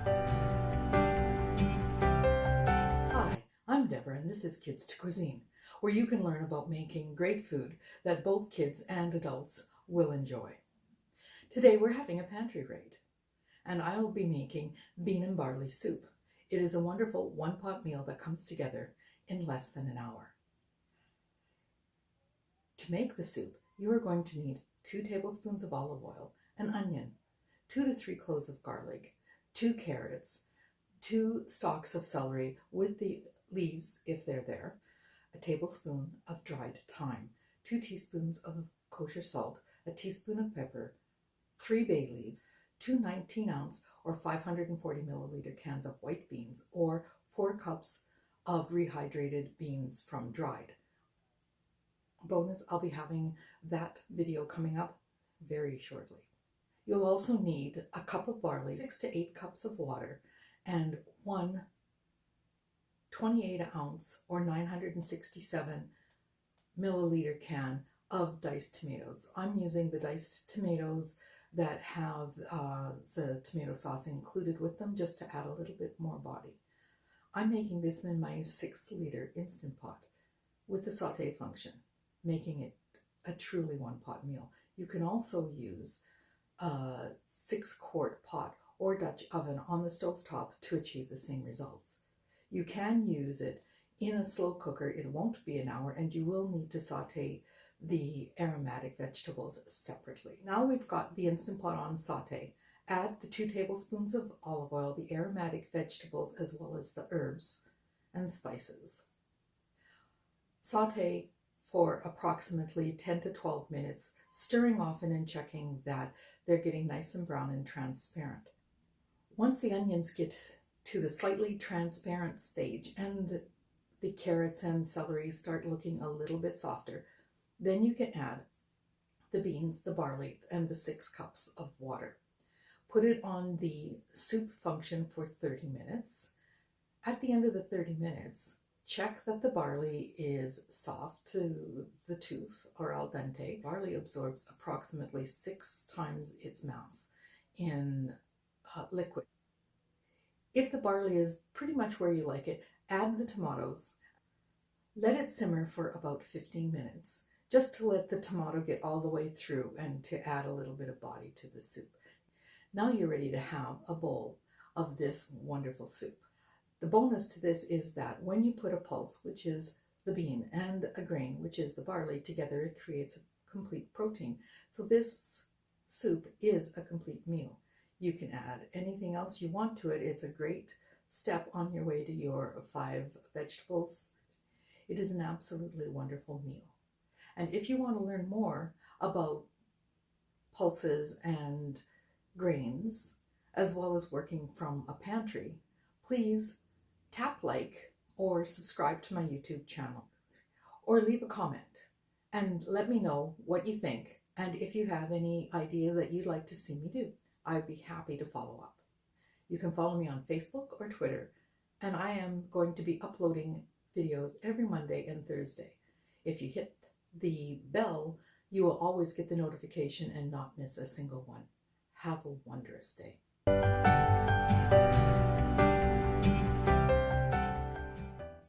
Hi, I'm Deborah and this is Kids to Cuisine, where you can learn about making great food that both kids and adults will enjoy. Today we're having a pantry raid, and I'll be making bean and barley soup. It is a wonderful one-pot meal that comes together in less than an hour. To make the soup, you are going to need 2 tablespoons of olive oil, an onion, 2 to 3 cloves of garlic, 2 carrots, 2 stalks of celery with the leaves if they're there, a tablespoon of dried thyme, 2 teaspoons of kosher salt, a teaspoon of pepper, 3 bay leaves, 2 19-ounce or 540 milliliter cans of white beans, or 4 cups of rehydrated beans from dried. Bonus, I'll be having that video coming up very shortly. You'll also need a cup of barley, 6 to 8 cups of water, and 1 28-ounce or 967 milliliter can of diced tomatoes. I'm using the diced tomatoes that have the tomato sauce included with them, just to add a little bit more body. I'm making this in my 6-liter Instant Pot with the saute function, making it a truly one-pot meal. You can also use a 6-quart pot or Dutch oven on the stovetop to achieve the same results. You can use it in a slow cooker. It won't be an hour, and you will need to saute the aromatic vegetables separately. Now we've got the Instant Pot on saute. Add the 2 tablespoons of olive oil, the aromatic vegetables, as well as the herbs and spices. Saute for approximately 10 to 12 minutes, stirring often and checking that they're getting nice and brown and transparent. Once the onions get to the slightly transparent stage and the carrots and celery start looking a little bit softer, then you can add the beans, the barley, and the 6 cups of water. Put it on the soup function for 30 minutes. At the end of the 30 minutes, check that the barley is soft to the tooth or al dente. Barley absorbs approximately 6 times its mass in liquid. If the barley is pretty much where you like it, add the tomatoes. Let it simmer for about 15 minutes, just to let the tomato get all the way through and to add a little bit of body to the soup. Now you're ready to have a bowl of this wonderful soup. The bonus to this is that when you put a pulse, which is the bean, and a grain, which is the barley, together, it creates a complete protein. So this soup is a complete meal. You can add anything else you want to it. It's a great step on your way to your 5 vegetables. It is an absolutely wonderful meal. And if you want to learn more about pulses and grains, as well as working from a pantry, please tap like or subscribe to my YouTube channel, or leave a comment and let me know what you think, and if you have any ideas that you'd like to see me do. I'd be happy to follow up. You can follow me on Facebook or Twitter, and I am going to be uploading videos every Monday and Thursday. If you hit the bell, you will always get the notification and not miss a single one. Have a wondrous day.